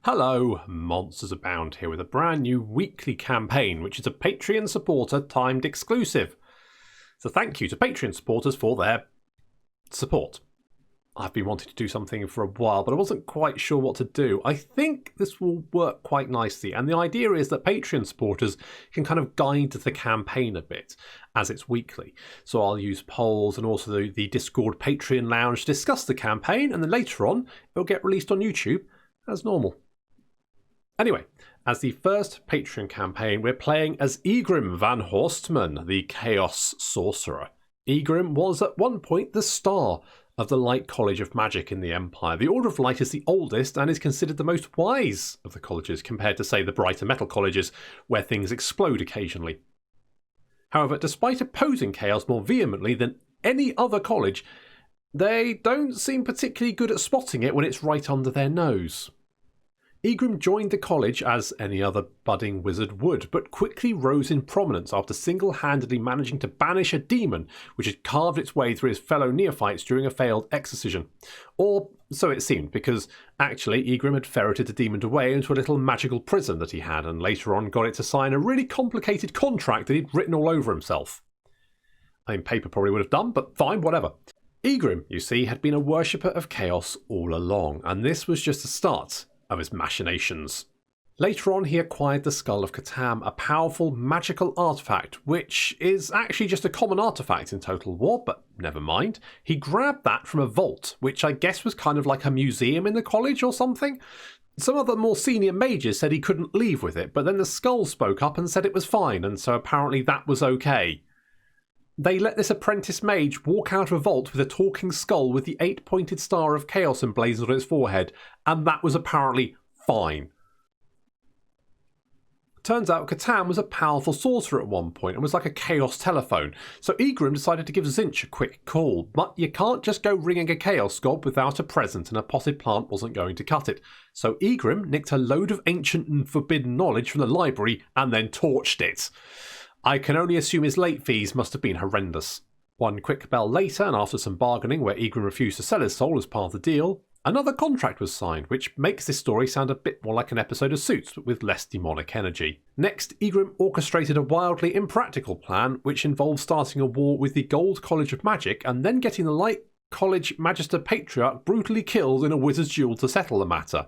Hello, MonstersAbound here with a brand new weekly campaign, which is a Patreon supporter timed exclusive. So thank you to Patreon supporters for their support. I've been wanting to do something for a while, but I wasn't quite sure what to do. I think this will work quite nicely, and the idea is that Patreon supporters can kind of guide the campaign a bit as it's weekly. So I'll use polls and also the Discord Patreon lounge to discuss the campaign, and then later on it'll get released on YouTube as normal. Anyway, as the first Patreon campaign, we're playing as Egrimm Van Horstmann, the Chaos Sorcerer. Igrim was at one point the star of the Light College of Magic in the Empire. The Order of Light is the oldest and is considered the most wise of the colleges compared to, say, the brighter metal colleges, where things explode occasionally. However, despite opposing chaos more vehemently than any other college, they don't seem particularly good at spotting it when it's right under their nose. Igrim joined the college as any other budding wizard would, but quickly rose in prominence after single-handedly managing to banish a demon which had carved its way through his fellow neophytes during a failed exorcism. Or so it seemed, because actually Igrim had ferreted the demon away into a little magical prison that he had, and later on got it to sign a really complicated contract that he'd written all over himself. I mean, paper probably would have done, but fine, whatever. Igrim, you see, had been a worshipper of chaos all along, and this was just the start of his machinations. Later on, he acquired the Skull of Catan, a powerful magical artifact, which is actually just a common artifact in Total War, but never mind. He grabbed that from a vault, which I guess was kind of like a museum in the college or something. Some of the more senior mages said he couldn't leave with it, but then the Skull spoke up and said it was fine, and so apparently that was okay. They let this apprentice mage walk out of a vault with a talking skull with the 8-pointed star of chaos emblazoned on its forehead, and that was apparently fine. Turns out Catan was a powerful sorcerer at one point and was like a chaos telephone, so Igrim decided to give Tzeentch a quick call, but you can't just go ringing a chaos gob without a present, and a potted plant wasn't going to cut it. So Igrim nicked a load of ancient and forbidden knowledge from the library and then torched it. I can only assume his late fees must have been horrendous. One quick bell later, and after some bargaining where Igrim refused to sell his soul as part of the deal, another contract was signed, which makes this story sound a bit more like an episode of Suits, but with less demonic energy. Next, Igrim orchestrated a wildly impractical plan, which involved starting a war with the Gold College of Magic, and then getting the Light College Magister Patriarch brutally killed in a wizard's duel to settle the matter.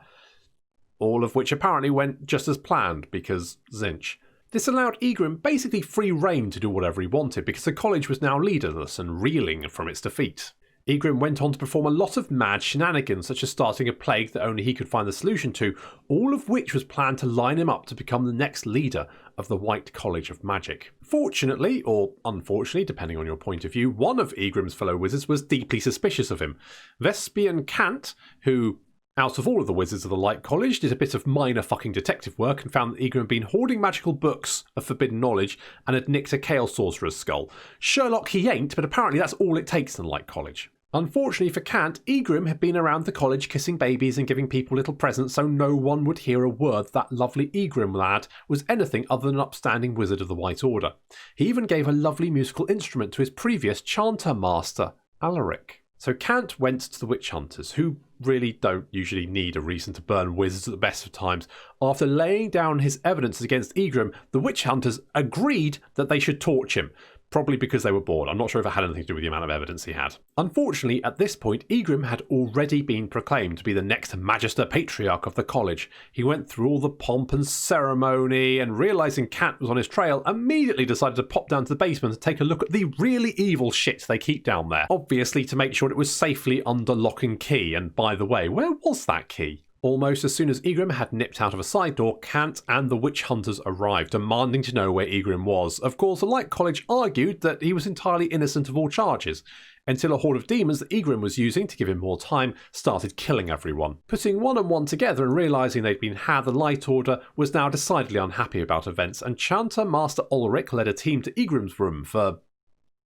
All of which apparently went just as planned, because Tzeentch. This allowed Igrim basically free rein to do whatever he wanted, because the college was now leaderless and reeling from its defeat. Igrim went on to perform a lot of mad shenanigans, such as starting a plague that only he could find the solution to, all of which was planned to line him up to become the next leader of the White College of Magic. Fortunately, or unfortunately, depending on your point of view, one of Igrim's fellow wizards was deeply suspicious of him. Vespian Kant, who, out of all of the wizards of the Light College, did a bit of minor fucking detective work and found that Igrim had been hoarding magical books of forbidden knowledge and had nicked a Chaos Sorcerer's skull. Sherlock he ain't, but apparently that's all it takes in the Light College. Unfortunately for Kant, Igrim had been around the college kissing babies and giving people little presents, so no one would hear a word that lovely Igrim lad was anything other than an upstanding wizard of the White Order. He even gave a lovely musical instrument to his previous chanter master, Alaric. So Kant went to the witch hunters, who really don't usually need a reason to burn wizards at the best of times. After laying down his evidence against Igrim, the witch hunters agreed that they should torch him, probably because they were bored. I'm not sure if it had anything to do with the amount of evidence he had. Unfortunately, at this point, Igrim had already been proclaimed to be the next Magister Patriarch of the college. He went through all the pomp and ceremony, and realising Kant was on his trail, immediately decided to pop down to the basement to take a look at the really evil shit they keep down there. Obviously to make sure it was safely under lock and key, and by the way, where was that key? Almost as soon as Igrim had nipped out of a side door, Kant and the witch hunters arrived, demanding to know where Igrim was. Of course, the Light College argued that he was entirely innocent of all charges, until a horde of demons that Igrim was using to give him more time started killing everyone. Putting one and one together and realising they'd been had, the Light Order was now decidedly unhappy about events, and Chanter Master Ulrich led a team to Igrim's room for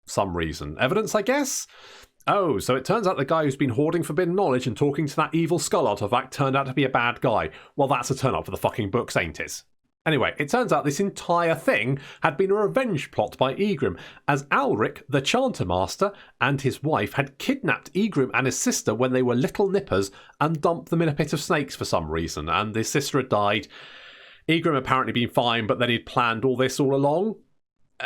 some reason. Evidence, I guess? Oh, so it turns out the guy who's been hoarding forbidden knowledge and talking to that evil skull artifact turned out to be a bad guy. Well, that's a turn up for the fucking books, ain't it? Anyway, it turns out this entire thing had been a revenge plot by Igrim, as Alric, the Chanter Master, and his wife had kidnapped Igrim and his sister when they were little nippers and dumped them in a pit of snakes for some reason, and his sister had died. Igrim apparently been fine, but then he'd planned all this all along.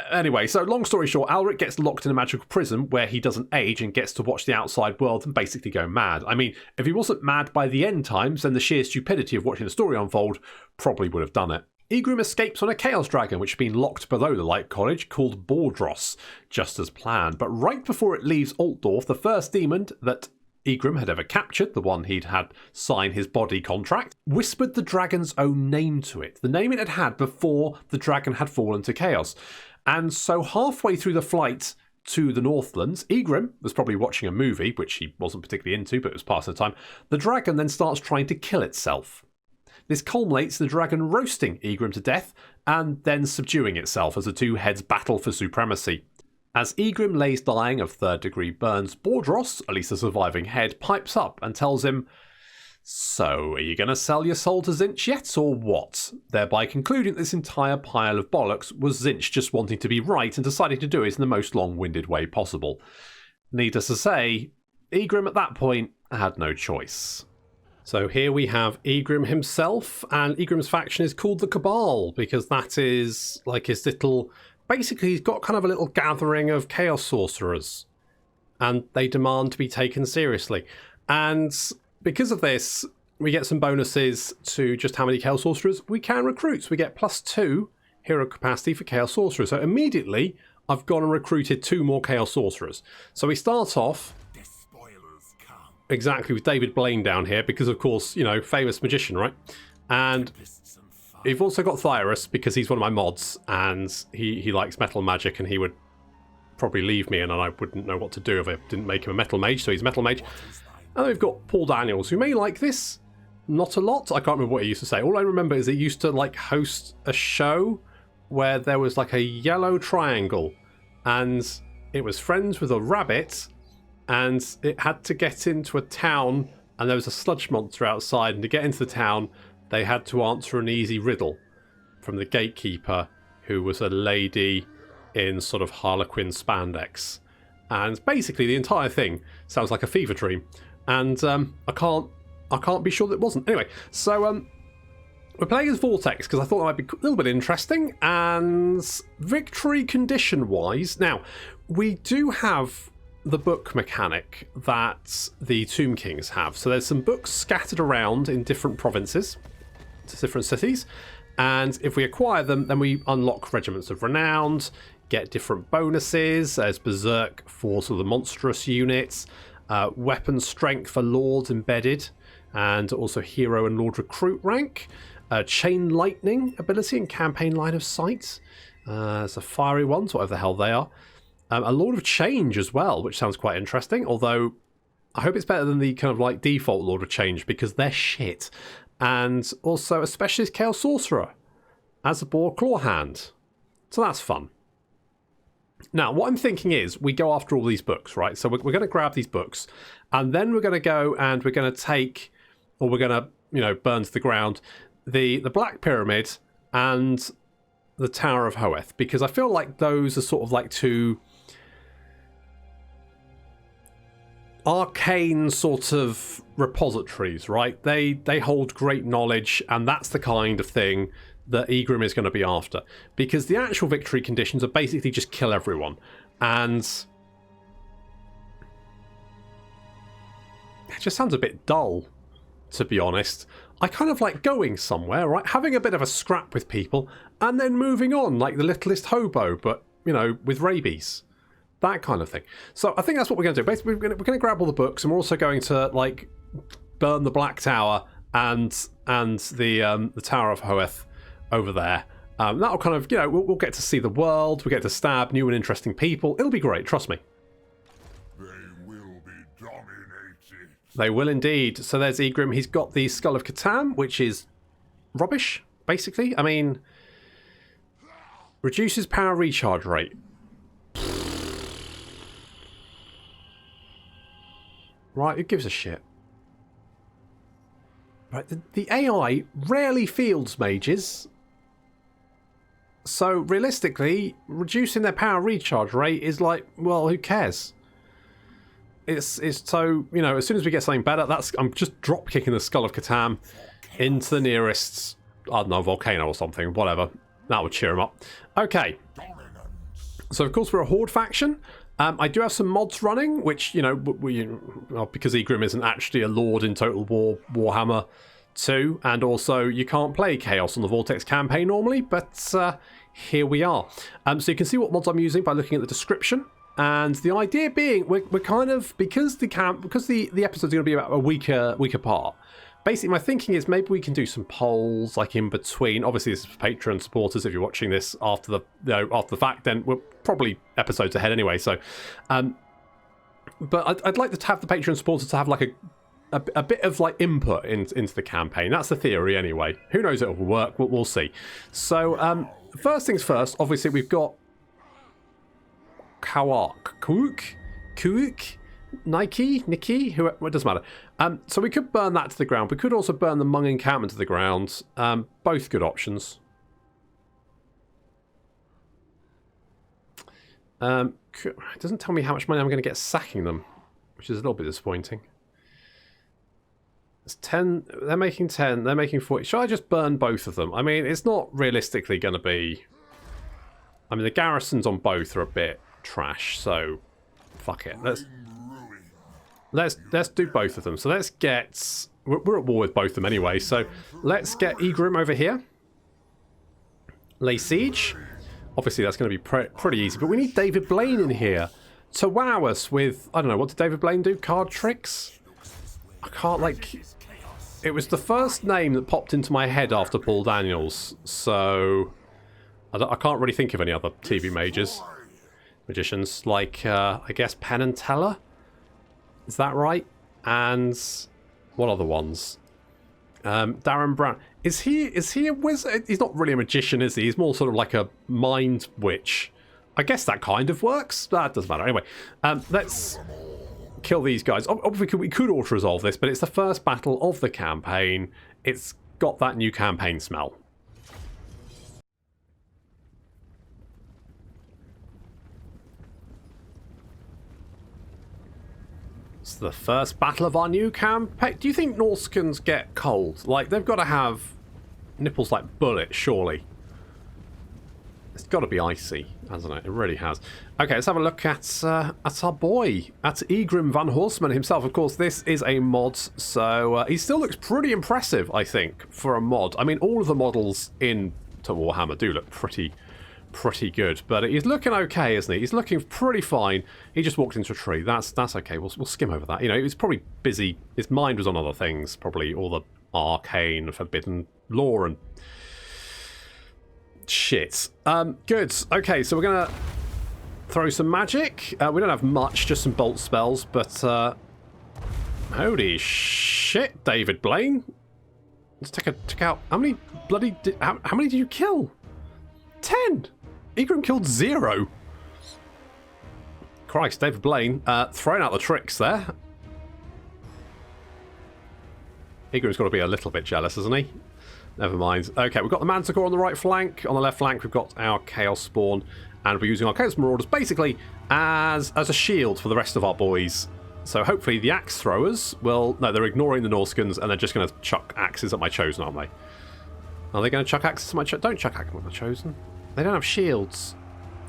Anyway, so long story short, Alric gets locked in a magical prison where he doesn't age and gets to watch the outside world and basically go mad. I mean, if he wasn't mad by the end times, then the sheer stupidity of watching the story unfold probably would have done it. Igrim escapes on a Chaos Dragon, which had been locked below the Light College, called Bordros, just as planned. But right before it leaves Altdorf, the first demon that Igrim had ever captured, the one he'd had sign his body contract, whispered the dragon's own name to it, the name it had had before the dragon had fallen to chaos. And so halfway through the flight to the Northlands, Igrim was probably watching a movie, which he wasn't particularly into, but it was past the time. The dragon then starts trying to kill itself. This culminates the dragon roasting Igrim to death and then subduing itself as the two heads battle for supremacy. As Igrim lays dying of third-degree burns, Bordros, at least the surviving head, pipes up and tells him, "So, are you going to sell your soul to Tzeentch yet, or what?" Thereby concluding that this entire pile of bollocks was Tzeentch just wanting to be right and deciding to do it in the most long-winded way possible. Needless to say, Igrim at that point had no choice. So here we have Igrim himself, and Igrim's faction is called the Cabal, because that is like his little... Basically, he's got kind of a little gathering of Chaos Sorcerers, and they demand to be taken seriously. And because of this, we get some bonuses to just how many Chaos Sorcerers we can recruit. So we get +2 hero capacity for Chaos Sorcerers. So immediately, I've gone and recruited 2 more Chaos Sorcerers. So we start off exactly with David Blaine down here, because of course, you know, famous magician, right? And we've also got Thyrus, because he's one of my mods, and he likes metal magic, and he would probably leave me, and I wouldn't know what to do if I didn't make him a metal mage, so he's a metal mage. And then we've got Paul Daniels, who may like this, not a lot. I can't remember what he used to say. All I remember is he used to like host a show where there was like a yellow triangle, and it was friends with a rabbit, and it had to get into a town, and there was a sludge monster outside, and to get into the town, they had to answer an easy riddle from the gatekeeper, who was a lady in sort of Harlequin spandex. And basically the entire thing sounds like a fever dream. And I can't be sure that it wasn't. Anyway, so we're playing as Vortex because I thought that might be a little bit interesting. And victory condition wise, now we do have the book mechanic that the Tomb Kings have. So there's some books scattered around in different provinces, different cities, and if we acquire them, then we unlock Regiments of Renown, get different bonuses. There's Berserk for sort of the monstrous units, weapon strength for Lords embedded, and also Hero and Lord Recruit rank, Chain Lightning ability and Campaign Line of Sight. There's a Fiery ones, whatever the hell they are. A Lord of Change as well, which sounds quite interesting, although I hope it's better than the kind of like default Lord of Change, because they're shit. And also a Specialist Chaos Sorcerer as a Boar Claw Hand. So that's fun. Now, what I'm thinking is we go after all these books, right? So we're going to grab these books, and then we're going to go and we're going to take, or we're going to, you know, burn to the ground, the Black Pyramid and the Tower of Hoeth, because I feel like those are sort of like two arcane sort of repositories, right? They hold great knowledge, and that's the kind of thing that Igrim is going to be after, because the actual victory conditions are basically just kill everyone, and it just sounds a bit dull, to be honest. I kind of like going somewhere, right? Having a bit of a scrap with people and then moving on like the littlest hobo, but, you know, with rabies. That kind of thing. So I think that's what we're going to do. Basically, we're going to grab all the books, and we're also going to like burn the Black Tower and the Tower of Hoeth over there. That'll kind of, you know, we'll get to see the world. We get to stab new and interesting people. It'll be great. Trust me. They will be dominated. They will indeed. So there's Igrim. He's got the Skull of Catan, which is rubbish, basically. I mean, reduces power recharge rate. Right, who gives a shit? Right, the AI rarely fields mages, So realistically, reducing their power recharge rate is like, well, who cares? It's so, you know, as soon as we get something better, I'm just drop kicking the Skull of Catan into the nearest, I don't know, volcano or something, whatever. That would cheer them up. Okay. So of course we're a Horde faction. I do have some mods running, which, you know, because Igrim isn't actually a lord in Total War Warhammer 2, and also you can't play Chaos on the Vortex campaign normally, but here we are. So you can see what mods I'm using by looking at the description. And the idea being, we're kind of, because the episode's going to be about a weaker part. Basically, my thinking is maybe we can do some polls like in between. Obviously, this is for Patreon supporters. If you're watching this after the fact, then we're probably episodes ahead anyway. So, but I'd like to have the Patreon supporters to have like a bit of like input into the campaign. That's the theory anyway. Who knows if it will work? We'll see. So, first things first. Obviously, we've got Kuuk, Nikki, who, it doesn't matter. So we could burn that to the ground. We could also burn the Hmong encampment to the ground. Both good options. It doesn't tell me how much money I'm going to get sacking them, which is a little bit disappointing. It's 10. They're making 10. They're making 40. Should I just burn both of them? I mean, it's not realistically going to be. I mean, the garrisons on both are a bit trash, so fuck it. Let's do both of them. So let's get, we're at war with both of them anyway, so let's get Igrim over here. Lay siege. Obviously that's going to be pretty easy, but we need David Blaine in here to wow us with, I don't know, what did David Blaine do? Card tricks? I can't, like, it was the first name that popped into my head after Paul Daniels, so I can't really think of any other TV magicians, like, I guess Penn and Teller? Is that right? And what other ones? Darren Brown. Is he a wizard? He's not really a magician, is he? He's more sort of like a mind witch. I guess that kind of works. That doesn't matter. Anyway, let's kill these guys. Obviously, we could auto-resolve this, but it's the first battle of the campaign. It's got that new campaign smell. It's the first battle of our new campaign. Do you think Norskans get cold? Like, they've got to have nipples like bullets, surely. It's got to be icy, hasn't it? It really has. Okay, let's have a look at our boy, at Egrimm Van Horstmann himself. Of course, this is a mod, so he still looks pretty impressive, I think, for a mod. I mean, all of the models in Warhammer do look pretty good, but he's looking okay, isn't he? He's looking pretty fine. He just walked into a tree. That's okay. We'll skim over that. You know, he was probably busy. His mind was on other things, probably all the arcane, forbidden lore and shit. Good. Okay, so we're gonna throw some magic. We don't have much, just some bolt spells, but holy shit, David Blaine. Let's check out how many bloody how many did you kill? 10. Igrim killed 0. Christ, David Blaine throwing out the tricks there. Igrim's got to be a little bit jealous, isn't he? Never mind. Okay, we've got the Manticore on the right flank. On the left flank, we've got our Chaos Spawn, and we're using our Chaos Marauders basically as a shield for the rest of our boys. So hopefully the axe throwers will... No, they're ignoring the Norskans, and they're just going to chuck axes at my Chosen, aren't they? Are they going to chuck axes at my Chosen? Don't chuck axes at my Chosen. They don't have shields.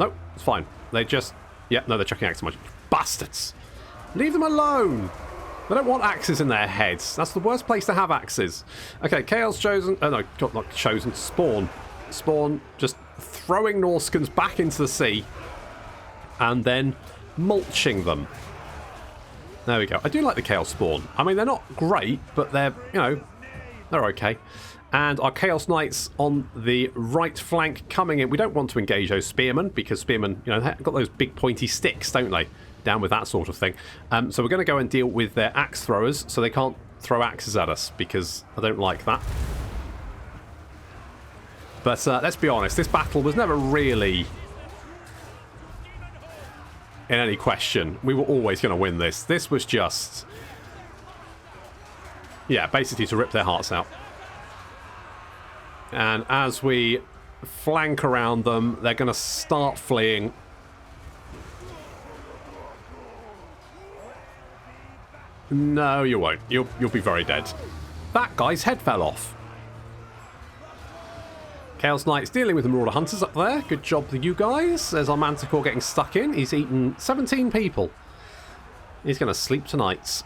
Nope, it's fine. They just... Yeah, no, they're chucking axes at my... Bastards! Leave them alone! They don't want axes in their heads. That's the worst place to have axes. Okay, Chaos Chosen... Oh, no, not Chosen. Spawn. Spawn just throwing Norskans back into the sea. And then mulching them. There we go. I do like the Chaos Spawn. I mean, they're not great, but they're, you know, they're okay. And our Chaos Knights on the right flank coming in. We don't want to engage those Spearmen, because Spearmen, you know, they've got those big pointy sticks, don't they? Down with that sort of thing. So we're going to go and deal with their axe throwers, so they can't throw axes at us, because I don't like that. But let's be honest, this battle was never really in any question. We were always going to win this. This was just... yeah, basically to rip their hearts out. And as we flank around them. They're going to start fleeing. No, you won't. You'll be very dead. That guy's head fell off. Chaos Knight's dealing with the Marauder Hunters up there. Good job to you guys. There's our Manticore getting stuck in. He's eaten 17 people. He's going to sleep tonight.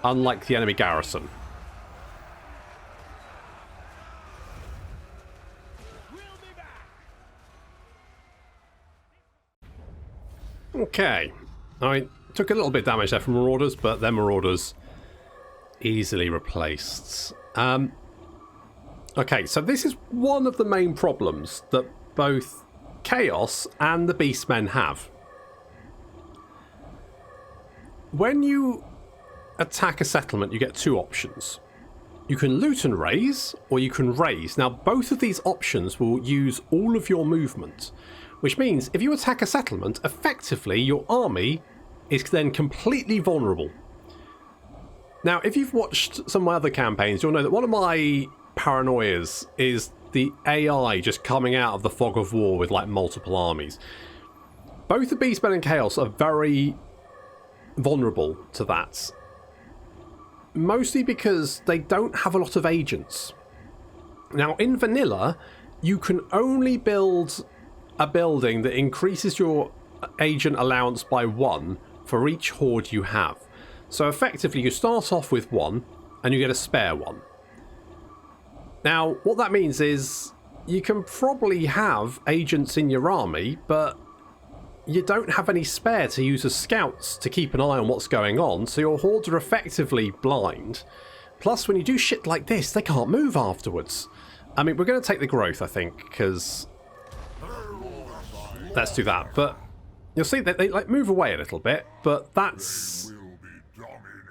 Unlike the enemy garrison. Okay. I took a little bit of damage there from Marauders, but they're Marauders easily replaced. Okay, so this is one of the main problems that both Chaos and the Beastmen have. When you attack a settlement, you get two options. You can loot and raise, or you can raise. Now, both of these options will use all of your movement, which means if you attack a settlement, effectively your army is then completely vulnerable. Now, if you've watched some of my other campaigns, you'll know that one of my paranoias is the AI just coming out of the fog of war with like multiple armies. Both the Beastmen and Chaos are very vulnerable to that. Mostly because they don't have a lot of agents. Now, in vanilla, you can only build a building that increases your agent allowance by 1 for each horde you have. So effectively, you start off with 1 and you get a spare 1. Now, what that means is you can probably have agents in your army, but you don't have any spare to use as scouts to keep an eye on what's going on, so your hordes are effectively blind. Plus, when you do shit like this, they can't move afterwards. I mean, we're going to take the growth, I think, because let's do that. But you'll see that they like move away a little bit, but that's...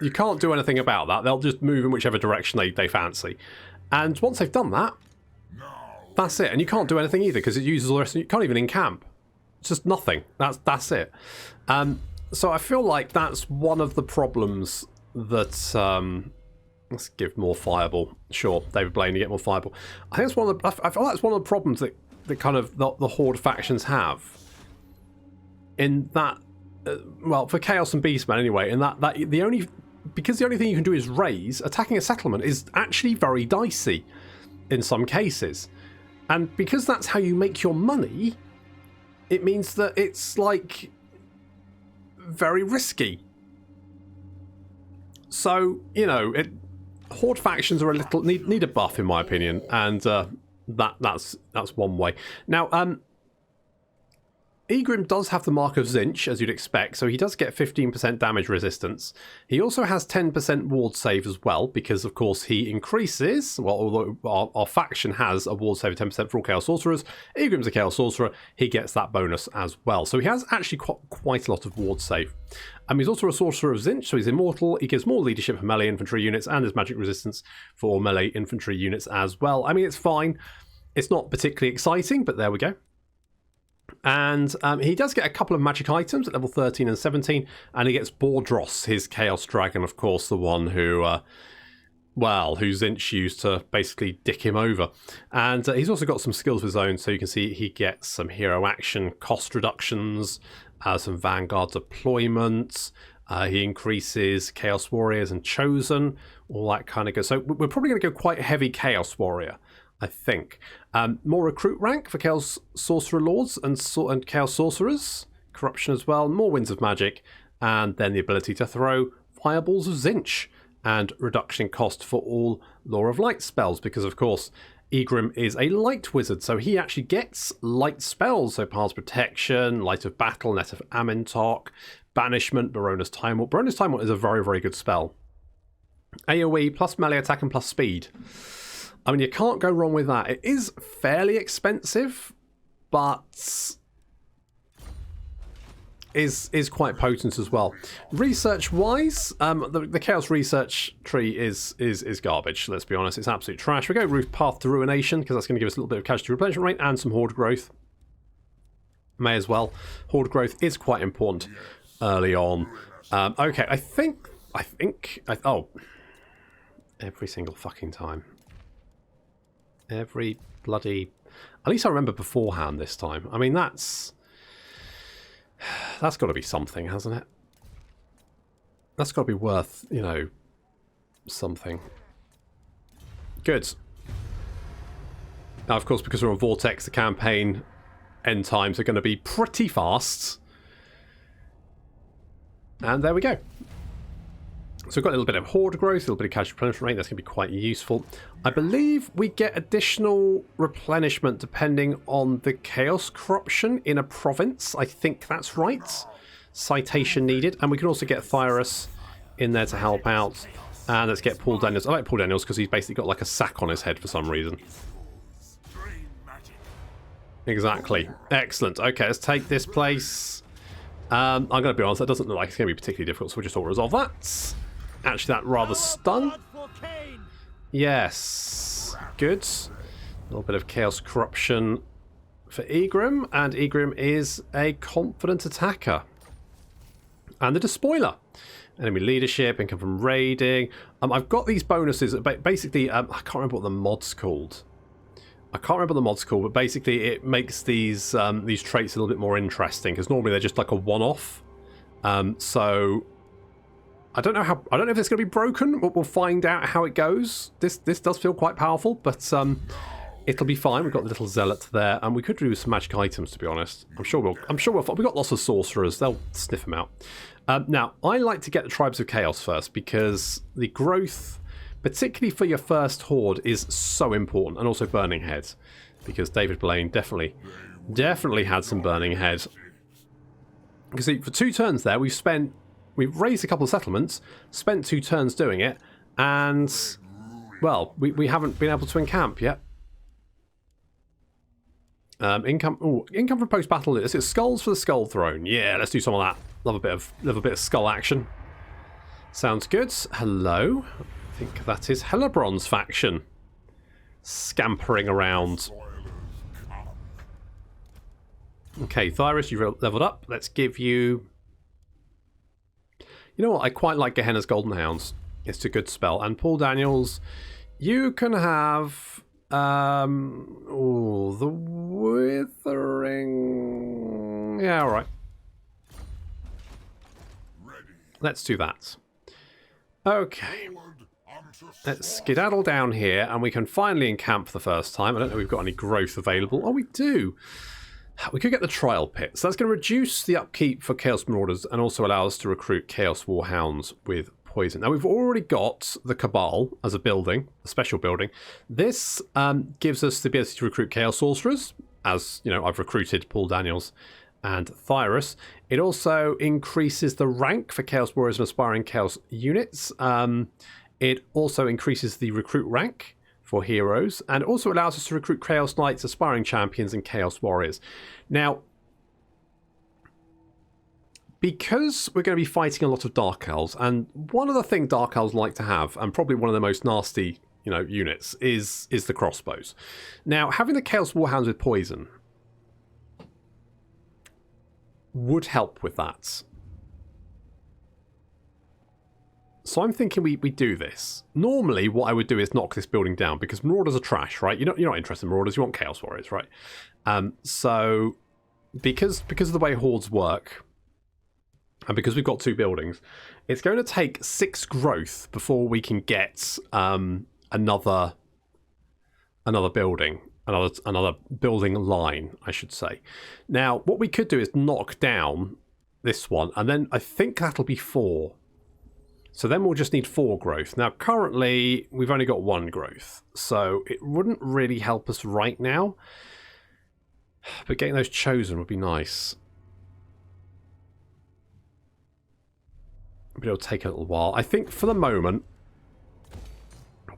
You can't do anything about that. They'll just move in whichever direction they fancy. And once they've done that, that's it. And you can't do anything either, because it uses all the rest of... You can't even encamp. It's just nothing. That's it. So I feel like that's one of the problems that... let's give more fireball. Sure, David Blaine, you get more fireball. I think that's one of the... I feel like that's one of the problems that kind of the Horde factions have. In that... well, for Chaos and Beastmen anyway, in that the only... Because the only thing you can do is raise, attacking a settlement is actually very dicey in some cases. And because that's how you make your money, it means that it's, like, very risky. So, you know, Horde factions are a little... need a buff, in my opinion, and that's one way. Now, Igrim does have the mark of Zinch, as you'd expect, so he does get 15% damage resistance. He also has 10% ward save as well, because of course he increases, well, although our faction has a ward save of 10% for all Chaos Sorcerers, Igrim's a Chaos Sorcerer, he gets that bonus as well. So he has actually quite a lot of ward save. He's also a Sorcerer of Zinch, so he's immortal, he gives more leadership for melee infantry units, and his magic resistance for melee infantry units as well. I mean, it's fine. It's not particularly exciting, but there we go. And he does get a couple of magic items at level 13 and 17, and he gets Bordros, his Chaos Dragon, of course, the one who, who Zinch used to basically dick him over. And he's also got some skills of his own, so you can see he gets some hero action cost reductions, some Vanguard deployments, he increases Chaos Warriors and Chosen, all that kind of good. So we're probably going to go quite heavy Chaos Warrior, I think. More recruit rank for Chaos Sorcerer Lords and Chaos Sorcerers. Corruption as well. More Winds of Magic. And then the ability to throw Fireballs of Zinch. And reduction in cost for all Law of Light spells. Because, of course, Igrim is a light wizard. So he actually gets light spells. So Path's Protection, Light of Battle, Net of Amintok, Banishment, Barona's Time Warp. Barona's Time Warp is a very, very good spell. AoE plus melee attack and plus speed. I mean, you can't go wrong with that. It is fairly expensive, but is quite potent as well. Research-wise, the Chaos Research tree is garbage, let's be honest. It's absolute trash. We go Path to Ruination, because that's going to give us a little bit of casualty replenishment rate and some Horde growth. May as well. Horde growth is quite important early on. Okay, I think... Oh. Every single fucking time. Every bloody... At least I remember beforehand this time. I mean, that's got to be something, hasn't it? That's got to be worth, you know, something. Good. Now, of course, because we're on Vortex, the campaign end times are going to be pretty fast. And there we go. So we've got a little bit of Horde growth, a little bit of casual replenishment rate. That's going to be quite useful. I believe we get additional replenishment depending on the Chaos Corruption in a province. I think that's right. Citation needed. And we can also get Thyrus in there to help out. And let's get Paul Daniels. I like Paul Daniels because he's basically got like a sack on his head for some reason. Exactly. Excellent. Okay, let's take this place. I'm going to be honest, that doesn't look like it's going to be particularly difficult, so we just ought to resolve that. Actually, that rather stung. Yes. Good. A little bit of Chaos Corruption for Igrim, and Igrim is a confident attacker. And the Despoiler. Enemy leadership, income from raiding. I've got these bonuses. Basically, I can't remember what the mod's called. But basically it makes these traits a little bit more interesting because normally they're just like a one-off. So I don't know if it's going to be broken, but we'll find out how it goes. This does feel quite powerful, but it'll be fine. We've got the little zealot there, and we could do some magic items, to be honest. I'm sure we'll. We've got lots of sorcerers. They'll sniff them out. Now I like to get the Tribes of Chaos first because the growth, particularly for your first Horde, is so important, and also Burning Head, because David Blaine definitely had some Burning Head. Because for 2 turns there, we've raised a couple of settlements, spent 2 turns doing it, and well, we haven't been able to encamp yet. Income from post-battle. Is it skulls for the Skull Throne? Yeah, let's do some of that. Love a bit of skull action. Sounds good. Hello. I think that is Hellebron's faction scampering around. Okay, Thyrus, you've leveled up. Let's give you... You know what? I quite like Gehenna's Golden Hounds. It's a good spell. And Paul Daniels, you can have... the Withering... Yeah, alright. Let's do that. Okay. Let's skedaddle down here, and we can finally encamp for the first time. I don't know if we've got any growth available. Oh, we do. We could get the Trial Pit. So that's going to reduce the upkeep for Chaos Marauders and also allow us to recruit Chaos Warhounds with poison. Now, we've already got the Cabal as a building, a special building. This gives us the ability to recruit Chaos Sorcerers, as, you know, I've recruited Paul Daniels and Thyrus. It also increases the rank for Chaos Warriors and Aspiring Chaos units. It also increases the recruit rank for heroes, and also allows us to recruit Chaos Knights, Aspiring Champions, and Chaos Warriors. Now, because we're going to be fighting a lot of Dark Elves, and one of the things Dark Elves like to have, and probably one of the most nasty, you know, units, is the crossbows. Now, having the Chaos Warhounds with poison would help with that. So I'm thinking we do this. Normally, what I would do is knock this building down, because Marauders are trash, right? You're not interested in Marauders, you want Chaos Warriors, right? So, because of the way Hordes work, and because we've got 2 buildings, it's going to take 6 growth before we can get another building. Another building line, I should say. Now, what we could do is knock down this one, and then I think that'll be 4. So then we'll just need 4 growth. Now, currently, we've only got 1 growth, so it wouldn't really help us right now. But getting those chosen would be nice. But it'll take a little while. I think for the moment,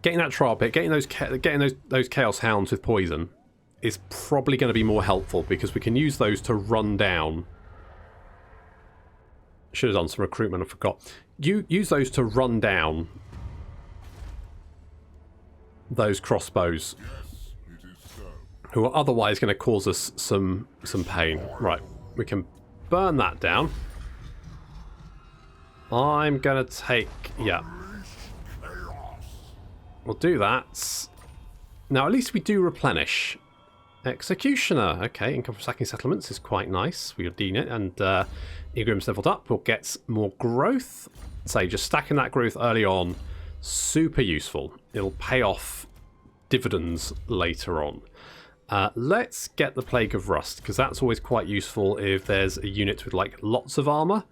getting that trial pit, getting those Chaos Hounds with poison is probably going to be more helpful, because we can use those to run down. Should have done some recruitment, I forgot. Use those to run down those crossbows, who are otherwise going to cause us some pain. Right, we can burn that down. I'm going to take... Yeah. We'll do that. Now, at least we do replenish. Executioner. Okay, income from sacking settlements is quite nice. We'll dean it, and Igrim's leveled up. We'll get more growth. So just stacking that growth early on, super useful. It'll pay off dividends later on. Let's get the Plague of Rust, because that's always quite useful if there's a unit with like lots of armor.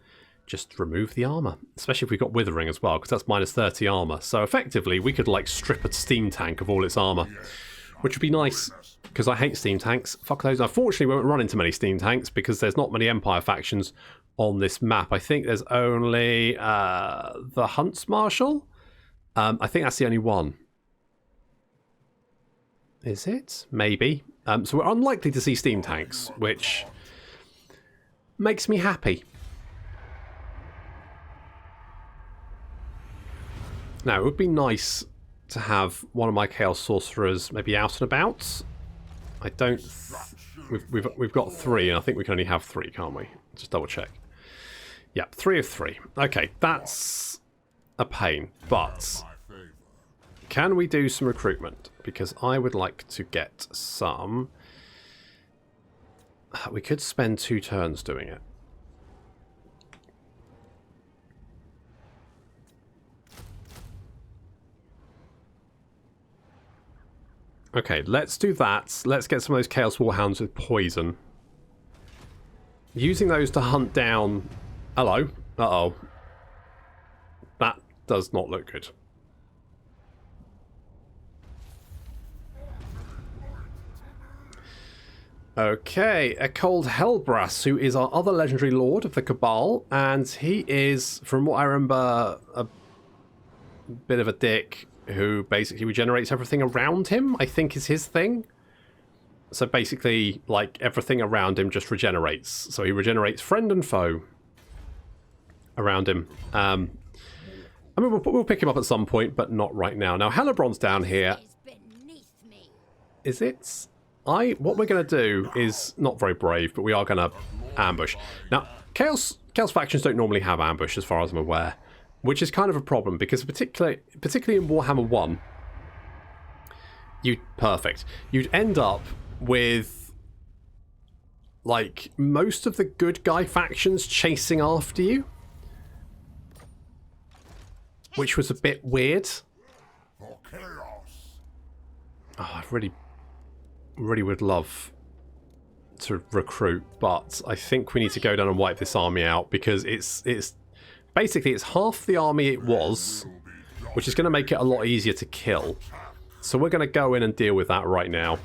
Just remove the armor, especially if we've got Withering as well, because that's minus 30 armor. So effectively, we could like strip a steam tank of all its armor, which would be nice, because I hate steam tanks. Fuck those. Unfortunately, we won't run into many steam tanks because there's not many Empire factions on this map. I think there's only the Hunts Marshal. I think that's the only one. Is it? Maybe. So we're unlikely to see steam tanks, which makes me happy. Now, it would be nice to have one of my Chaos Sorcerers maybe out and about. I don't... We've got 3, and I think we can only have 3, can't we? Just double check. Yep, 3 of 3. Okay, that's a pain, but can we do some recruitment? Because I would like to get some... We could spend 2 turns doing it. Okay, let's do that. Let's get some of those Chaos Warhounds with poison. Using those to hunt down... Hello. Uh-oh. That does not look good. Okay, a Cold Hellbrass, who is our other legendary lord of the Cabal, and he is, from what I remember, a bit of a dick who basically regenerates everything around him, I think is his thing. So basically, like, everything around him just regenerates. So he regenerates friend and foe around him. I mean, we'll pick him up at some point, but not right now. Now, Hellebrand's down here. Is it? What we're going to do is not very brave, but we are going to ambush. Now, Chaos factions don't normally have ambush, as far as I'm aware, which is kind of a problem, because particularly in Warhammer 1, you'd end up with, like, most of the good guy factions chasing after you, which was a bit weird. Oh, I really would love to recruit, but I think we need to go down and wipe this army out, because it's basically it's half the army it was, which is going to make it a lot easier to kill. So we're going to go in and deal with that right now.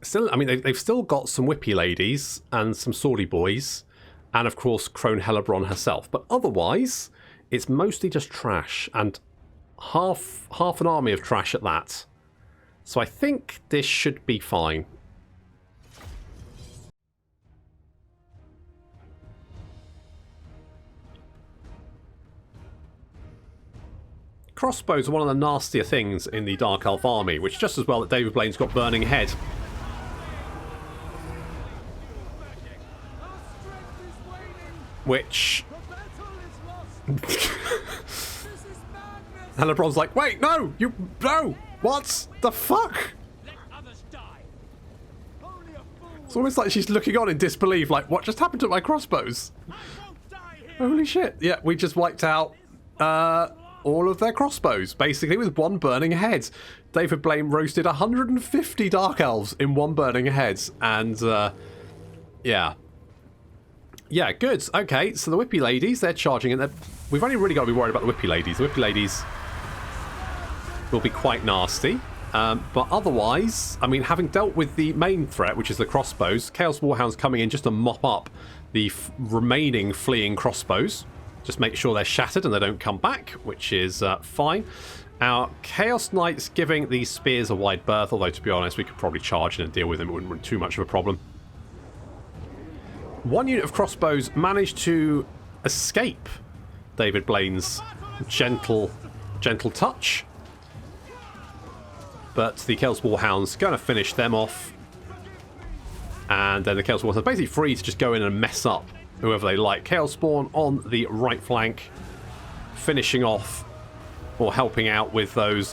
Still, I mean, they've still got some whippy ladies and some swordy boys, and of course Crone Hellebrand herself. But otherwise, it's mostly just trash, and half an army of trash at that. So I think this should be fine. Crossbows are one of the nastier things in the Dark Elf army, which just as well that David Blaine's got Burning Head. Which... Hellebrand's like, wait, no! No! What the fuck? It's almost like she's looking on in disbelief, like, what just happened to my crossbows? Holy shit. Yeah, we just wiped out all of their crossbows, basically, with one burning head. David Blaine roasted 150 Dark Elves in one burning head, and, yeah. Yeah, good. Okay, so the Whippy Ladies, they're charging, and we've only really got to be worried about the Whippy Ladies. The Whippy Ladies will be quite nasty. But otherwise, I mean, having dealt with the main threat, which is the crossbows, Chaos Warhounds coming in just to mop up the remaining fleeing crossbows. Just make sure they're shattered and they don't come back, which is fine. Our Chaos Knights giving these spears a wide berth, although to be honest, we could probably charge in and deal with them. It wouldn't be too much of a problem. One unit of crossbows managed to escape David Blaine's gentle touch. But the Chaos Warhounds going to finish them off. And then the Chaos Warhounds are basically free to just go in and mess up whoever they like. Chaos Spawn on the right flank, finishing off or helping out with those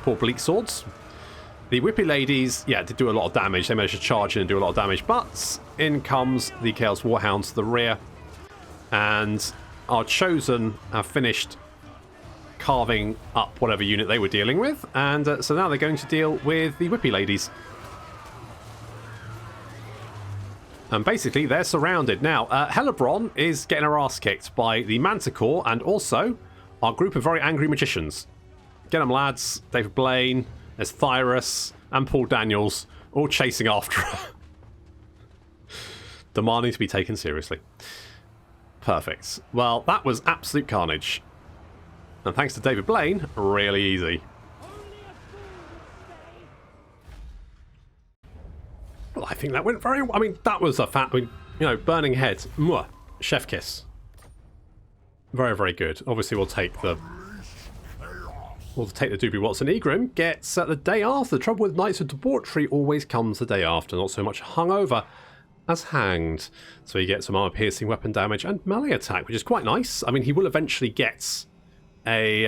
poor bleak swords. The Whippy Ladies, yeah, did do a lot of damage. They managed to charge in and do a lot of damage. But in comes the Chaos Warhounds to the rear. And our Chosen have finished carving up whatever unit they were dealing with. And so now they're going to deal with the Whippy Ladies. And basically, they're surrounded. Now, Helebron is getting her ass kicked by the Manticore and also our group of very angry magicians. Get them, lads. David Blaine, there's Thyrus, and Paul Daniels, all chasing after her. Demanding to be taken seriously. Perfect. Well, that was absolute carnage. And thanks to David Blaine, really easy. Well, I think that went very well. I mean, that was a fat, burning head. Mwah. Chef kiss. Very, very good. Obviously, we'll take the Doobie Watson. Igrim gets the day after. The trouble with Knights of Debauchery always comes the day after. Not so much hungover as hanged. So he gets some armor-piercing weapon damage and melee attack, which is quite nice. I mean, he will eventually get a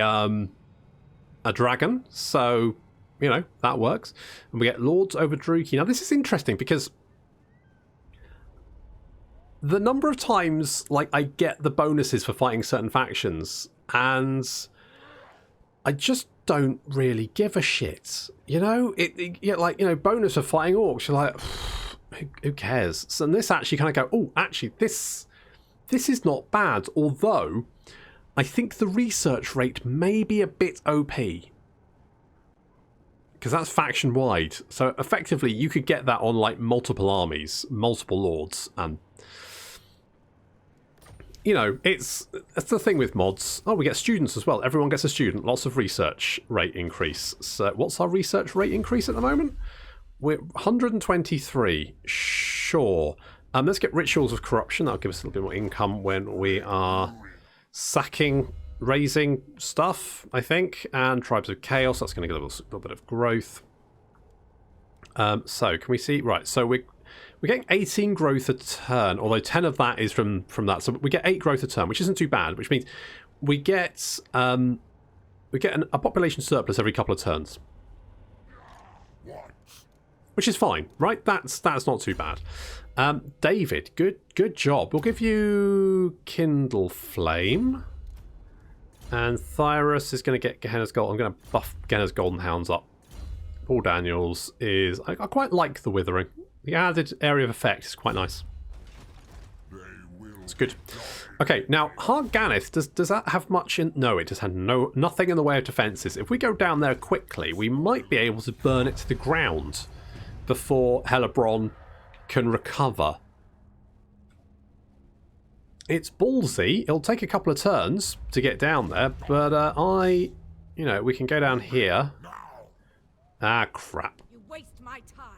dragon, so that works. And we get Lords over Druki. Now, this is interesting because the number of times I get the bonuses for fighting certain factions, and I just don't really give a shit. Bonus for fighting orcs. You're like, who cares? So, and this actually kind of go, oh, actually, this is not bad. Although, I think the research rate may be a bit OP. Because that's faction-wide. So, effectively, you could get that on, multiple armies, multiple lords, and it's the thing with mods. Oh, we get students as well. Everyone gets a student. Lots of research rate increase. So what's our research rate increase at the moment? We're 123. Sure. Let's get Rituals of Corruption. That'll give us a little bit more income when we are raising stuff, I think. And Tribes of Chaos. That's going to get a little bit of growth. So can we see? Right. So we're getting 18 growth a turn, although 10 of that is from that. So we get 8 growth a turn, which isn't too bad, which means we get a population surplus every couple of turns. Which is fine, right? That's not too bad. David, good job. We'll give you Kindle Flame. And Thyrus is going to get Gehenna's Gold. I'm going to buff Gehenna's Golden Hounds up. Paul Daniels is... I quite like the Withering. The added area of effect is quite nice. It's good. Okay, now Harganeth, does that have much in? No, it just had nothing in the way of defences. If we go down there quickly, we might be able to burn it to the ground before Helebron can recover. It's ballsy. It'll take a couple of turns to get down there, but we can go down here. Ah, crap. You waste my time.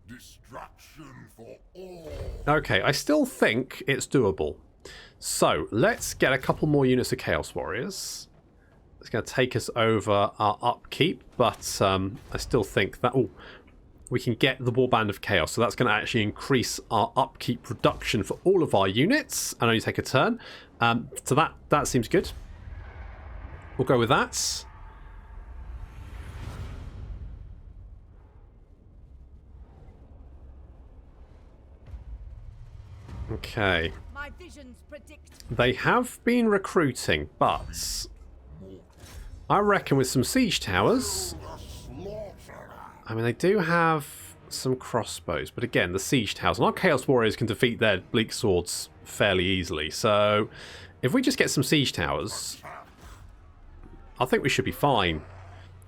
Destruction for all. Okay, I still think it's doable. So, let's get a couple more units of Chaos Warriors. It's going to take us over our upkeep, but I still think that... Oh, we can get the Warband of Chaos, so that's going to actually increase our upkeep production for all of our units, and only take a turn. So that seems good. We'll go with that. Okay. My visions predict. They have been recruiting, but I reckon with some siege towers... I mean, they do have some crossbows, but again, the siege towers. And our Chaos Warriors can defeat their bleak swords fairly easily. So, if we just get some siege towers, I think we should be fine.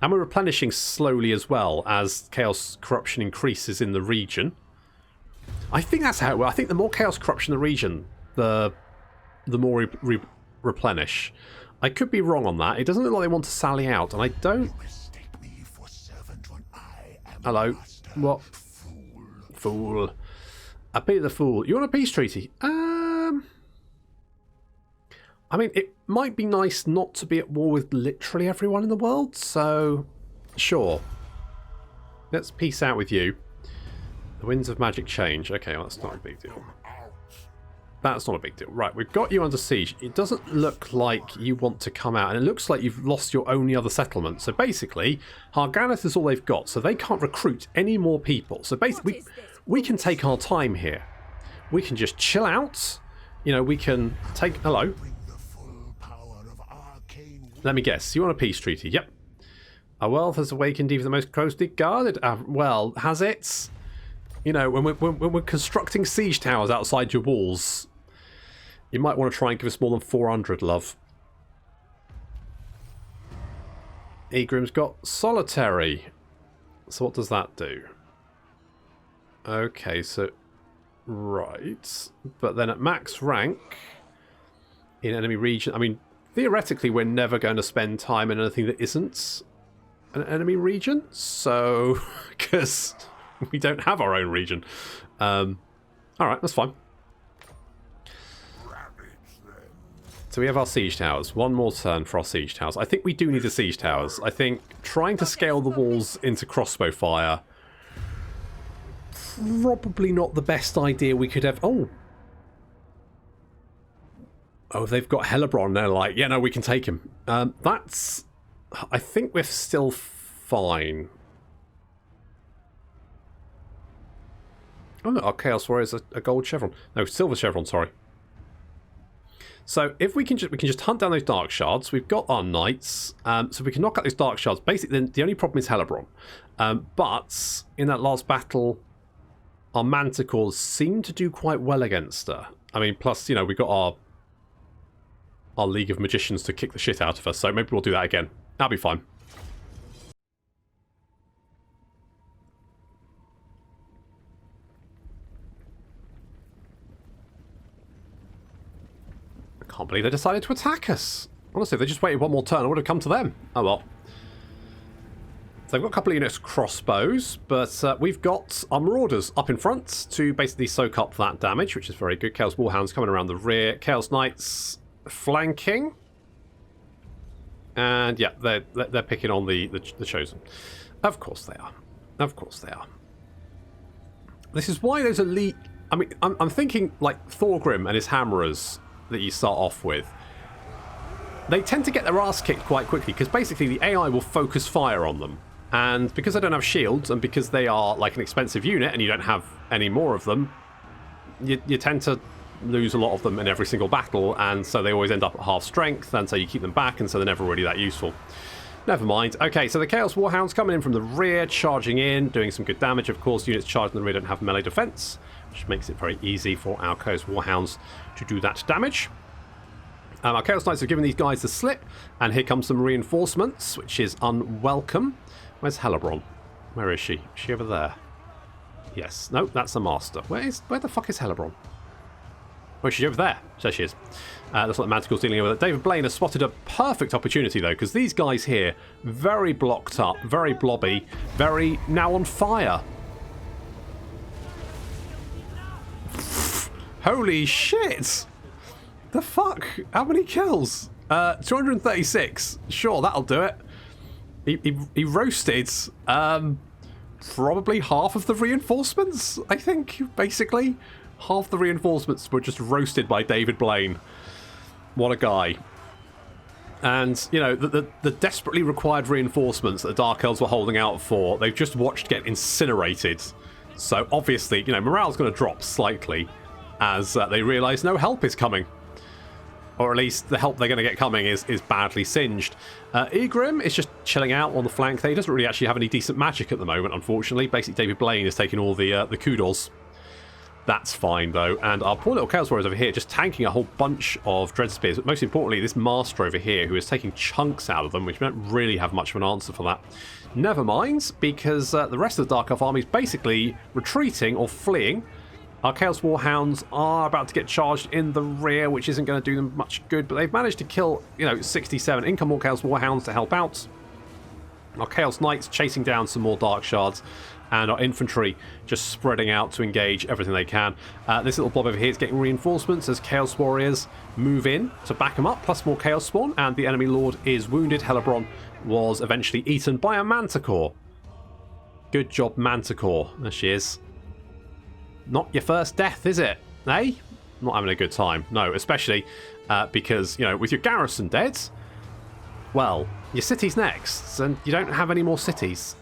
And we're replenishing slowly as well as Chaos Corruption increases in the region. I think that's how it works. I think the more Chaos Corruption in the region, the more we replenish. I could be wrong on that. It doesn't look like they want to sally out, and I don't... Hello. What? Fool. I pity the fool. You want a peace treaty? I mean, it might be nice not to be at war with literally everyone in the world, so... Sure. Let's peace out with you. The winds of magic change. Okay, well, that's not a big deal. That's not a big deal. Right, we've got you under siege. It doesn't look like you want to come out, and it looks like you've lost your only other settlement. So basically, Harganeth is all they've got, so they can't recruit any more people. So basically, we can take our time here. We can just chill out. You know, we can take... Hello. Let me guess. You want a peace treaty? Yep. Our wealth has awakened even the most closely guarded... well, has it? You know, when we're constructing siege towers outside your walls... You might want to try and give us more than 400, love. Egrim's got solitary. So what does that do? Okay, so... Right. But then at max rank... In enemy region... I mean, theoretically, we're never going to spend time in anything that isn't an enemy region. So... Because we don't have our own region. Alright, that's fine. So we have our siege towers. One more turn for our siege towers. I think we do need the siege towers. I think trying to scale the walls into crossbow fire... Probably not the best idea we could have... Oh, they've got Hellebrand. They're like, yeah, no, we can take him. That's... I think we're still fine. Oh, no, our Chaos Warrior is a gold chevron. No, silver chevron, sorry. So if we can just hunt down those dark shards. We've got our knights, so we can knock out those dark shards. Basically, the only problem is Hellebrand. But in that last battle, our manticores seemed to do quite well against her. I mean, plus, you know, we've got our League of Magicians to kick the shit out of us. So maybe we'll do that again. That'll be fine. I can't believe they decided to attack us. Honestly, if they just waited one more turn, I would have come to them. Oh well. So they've got a couple of units of crossbows, but we've got our Marauders up in front to basically soak up that damage, which is very good. Chaos Warhounds coming around the rear. Chaos Knights flanking. And yeah, they're picking on the Chosen. Of course they are. Of course they are. This is why those elite... I mean, I'm thinking like Thorgrim and his Hammerers that you start off with. They tend to get their ass kicked quite quickly because basically the AI will focus fire on them. And because they don't have shields and because they are like an expensive unit and you don't have any more of them, you tend to lose a lot of them in every single battle, and so they always end up at half strength, and so you keep them back, and so they're never really that useful. Never mind. Okay, so the Chaos Warhounds coming in from the rear, charging in, doing some good damage. Of course, units charging in the rear don't have melee defense, which makes it very easy for our Chaos Warhounds to do that damage. Our Chaos Knights have given these guys the slip, and here comes some reinforcements, which is unwelcome. Where's Hellebrand? Where is she? Is she over there? Yes. No, that's the Master. Where the fuck is Hellebrand? Oh, she's over there. There she is. That's what the Manticle's dealing with. David Blaine has spotted a perfect opportunity, though, because these guys here, very blocked up, very blobby, very now on fire. Holy shit! The fuck? How many kills? 236. Sure, that'll do it. He roasted probably half of the reinforcements, I think, basically. Half the reinforcements were just roasted by David Blaine. What a guy. And, you know, the desperately required reinforcements that the Dark Elves were holding out for, they've just watched get incinerated. So, obviously, you know, morale's going to drop slightly as they realise no help is coming. Or at least the help they're going to get coming is badly singed. Igrim is just chilling out on the flank there. He doesn't really actually have any decent magic at the moment, unfortunately. Basically, David Blaine is taking all the kudos. That's fine, though. And our poor little Chaos Warriors over here just tanking a whole bunch of Dread Spears. But most importantly, this Master over here who is taking chunks out of them, which we don't really have much of an answer for that. Never mind, because the rest of the Dark Elf army is basically retreating or fleeing. Our Chaos Warhounds are about to get charged in the rear, which isn't going to do them much good. But they've managed to kill, 67 income more Chaos Warhounds to help out. Our Chaos Knights chasing down some more Dark Shards. And our infantry just spreading out to engage everything they can. This little blob over here is getting reinforcements as Chaos Warriors move in to back them up, plus more Chaos Spawn, and the enemy Lord is wounded. Hellebrand was eventually eaten by a Manticore. Good job, Manticore. There she is. Not your first death, is it? Eh? not having a good time. No, especially because, you know, with your garrison dead, well, your city's next, and you don't have any more cities.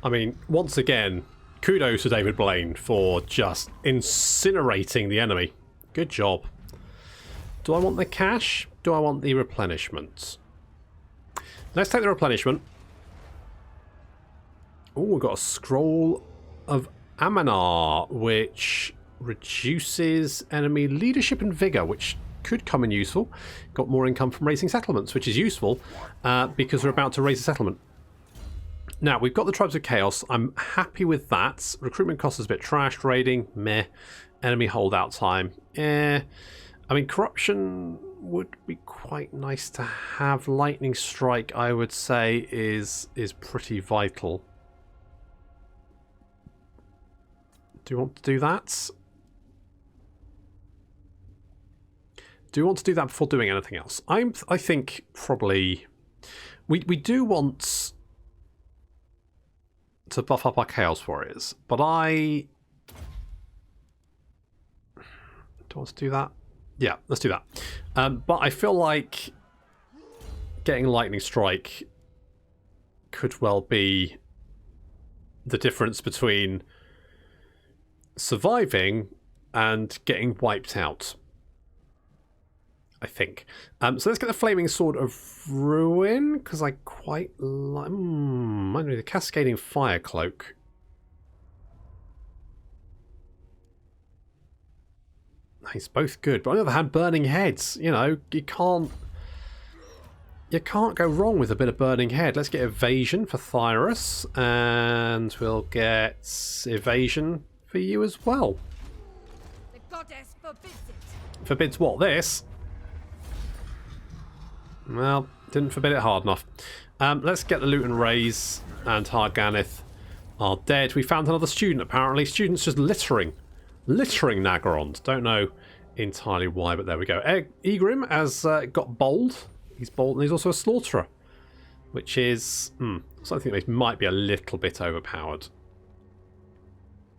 I mean, once again, kudos to David Blaine for just incinerating the enemy. Good job. Do I want the cash? Do I want the replenishment? Let's take the replenishment. Oh, we've got a scroll of Amanar, which reduces enemy leadership and vigor, which could come in useful. Got more income from raising settlements, which is useful because we're about to raise a settlement. Now, we've got the Tribes of Chaos. I'm happy with that. Recruitment cost is a bit trash. Raiding, meh. Enemy holdout time, eh. I mean, corruption would be quite nice to have. Lightning strike, I would say, is pretty vital. Do you want to do that? Do you want to do that before doing anything else? I think probably we do want to buff up our Chaos Warriors, but I don't want to do that. Yeah, let's do that. But I feel like getting Lightning Strike could well be the difference between surviving and getting wiped out, I think. So let's get the Flaming Sword of Ruin, because I quite like... might be the Cascading Fire Cloak. It's both good, but on the other hand, Burning Heads, you know, you can't go wrong with a bit of Burning Head. Let's get Evasion for Thyrus, and we'll get Evasion for you as well. The goddess forbids it. Forbids what? This? Well, didn't forbid it hard enough. Let's get the Loot and Raise, and Harganeth are dead. We found another student, apparently. Students just littering Nagarond. Don't know entirely why, but there we go. Igrim has got bold. He's bold, and he's also a slaughterer, which is something that might be a little bit overpowered.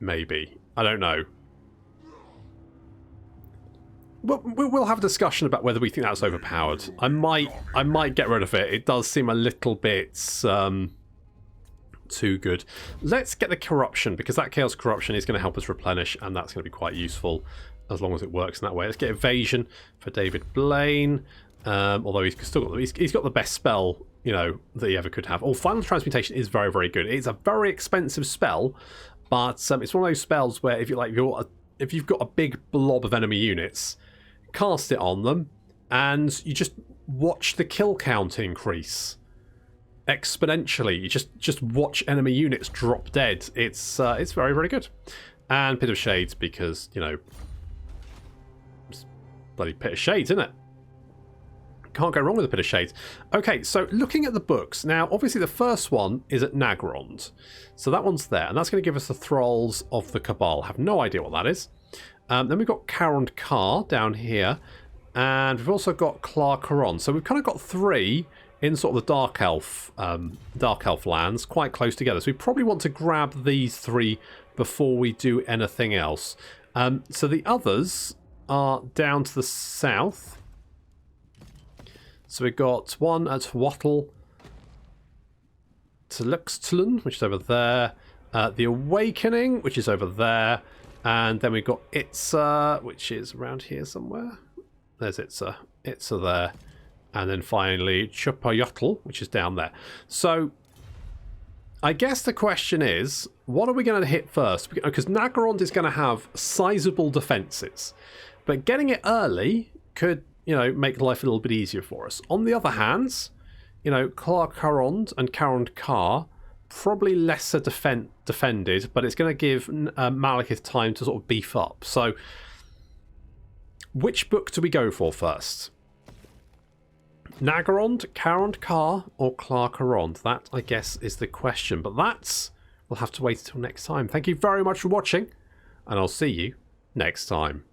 Maybe. I don't know. We'll have a discussion about whether we think that's overpowered. I might get rid of it. It does seem a little bit too good. Let's get the corruption, because that chaos corruption is going to help us replenish, and that's going to be quite useful as long as it works in that way. Let's get evasion for David Blaine, although he's still got he's got the best spell, you know, that he ever could have. Oh, Final Transmutation is very, very good. It's a very expensive spell, but it's one of those spells where if you've got a big blob of enemy units, cast it on them, and you just watch the kill count increase exponentially. You just watch enemy units drop dead. It's very, very good. And Pit of Shades, because, you know, it's bloody Pit of Shades, isn't it? Can't go wrong with a Pit of Shades. Okay, so looking at the books now, obviously the first one is at Nagarond, so that one's there, and that's going to give us the Thralls of the Cabal. Have no idea what that is. Then we've got Karond Kar down here, and we've also got Clarkaron. So we've kind of got three in sort of the Dark Elf lands, quite close together. So we probably want to grab these three before we do anything else. So the others are down to the south. So we've got one at Wattle, Tluxtlun, which is over there. The Awakening, which is over there. And then we've got Itza, which is around here somewhere. There's Itza. Itza there. And then finally Chupayotl, which is down there. So I guess the question is, what are we going to hit first? Because Nagarond is going to have sizable defences. But getting it early could, you know, make life a little bit easier for us. On the other hand, you know, Clarkarond and Karond Kar, probably lesser defended, but it's going to give Malekith time to sort of beef up. So which book do we go for first? Nagarond, Karond Kar, or Clarkarond? That, I guess, is the question. But that's... we'll have to wait until next time. Thank you very much for watching, and I'll see you next time.